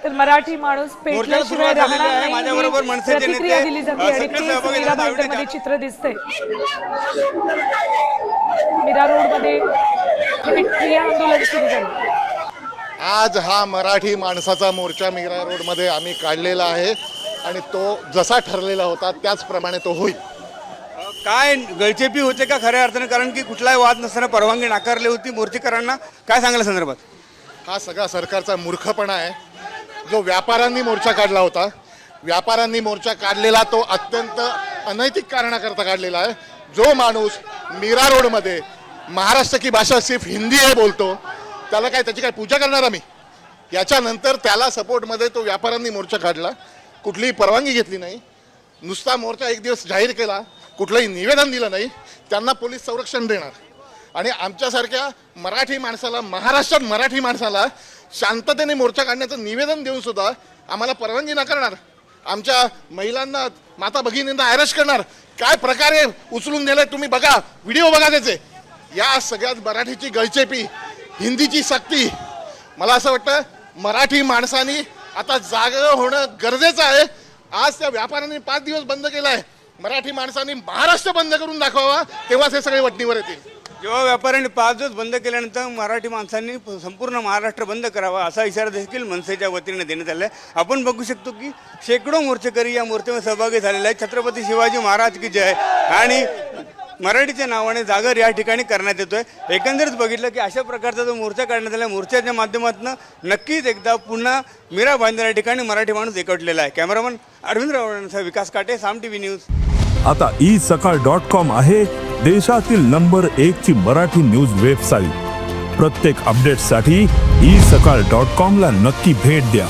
तर मराठी माणूस पेटल्याशिवाय राहणार नाही. माझ्याबरोबर मनसेचे प्रतिक्रिया नेते दिली जाते आणि सगळे ते सहभागी मीरा झाले. भाईंदरमध्ये चित्र दिसते. मीरा रोडमध्ये ठिय्या आंदोलन सुरू झालं. आज हा मराठी माणसाचा मोर्चा मीरा रोडमध्ये आम्ही काढलेला आहे आणि तो जसा ठरलेला होता त्याचप्रमाणे तो होईल. काय गळचेपी होते का खऱ्या अर्थाने, कारण की कुठलाही वाद नसताना परवानगी नाकारली होती मोर्चेकरांना, काय सांगायला संदर्भात? हा सगळा सरकारचा मूर्खपणा आहे. जो व्यापाऱ्यांनी मोर्चा काढला होता, व्यापाऱ्यांनी मोर्चा काढलेला तो अत्यंत अनैतिक कारणाकरता काढलेला आहे. जो माणूस मीरा रोडमध्ये महाराष्ट्र की भाषा सिर्फ हिंदी आहे बोलतो, त्याला काय त्याची काय पूजा करणार आम्ही? याच्यानंतर त्याला सपोर्टमध्ये तो व्यापाऱ्यांनी मोर्चा काढला, कुठलीही परवानगी घेतली नाही, नुसता मोर्चा एक दिवस जाहीर केला, कुठलंही निवेदन दिलं नाही. त्यांना पोलीस संरक्षण देणार आणि आमच्यासारख्या मराठी माणसाला, महाराष्ट्रात मराठी माणसाला शांततेने मोर्चा काढण्याचं निवेदन देऊन सुद्धा आम्हाला परवानगी नाकारणार. आमच्या महिलांना, माता भगिनींना अरेस्ट करणार. काय प्रकारे उचलून नेलंय तुम्ही बघा, व्हिडिओ बघा त्याचे. या सगळ्यात मराठीची गळचेपी, हिंदीची सक्ती. मला असं वाटतं मराठी माणसांनी आता जागं होणं गरजेचं आहे. आज त्या व्यापाऱ्यांनी 5 दिवस बंद केलं आहे. मराठी माणसांनी महाराष्ट्र बंद करून दाखवावा, तेव्हाच हे सगळे वटणीवर येतील. जेव्हा व्यापाऱ्यांनी 5 दिवस बंद केल्यानंतर मराठी माणसांनी संपूर्ण महाराष्ट्र बंद करावा असा इशारा देखील मनसेच्या वतीने देण्यात आला आहे. आपण बघू शकतो की शेकडो मोर्चेकरी या मोर्चामध्ये सहभागी झालेले आहेत. छत्रपती शिवाजी महाराज की जय आणि मराठीच्या नावाने जागर या ठिकाणी करण्यात येतोय. एकंदरीत बघितलं की अशा प्रकारचा जो मोर्चा काढण्यात आला, मोर्चाच्या माध्यमातून नक्कीच एकदा पुन्हा मीरा भाईंदर या ठिकाणी मराठी माणूस एकवटलेला आहे. कॅमेरामन अरविंद रावणांसह विकास काटे, साम टीव्ही न्यूज. आता isakal.com आहे देशातील नंबर 1 ची मराठी न्यूज वेबसाईट. प्रत्येक अपडेटसाठी isakal.com ला नक्की भेट द्या.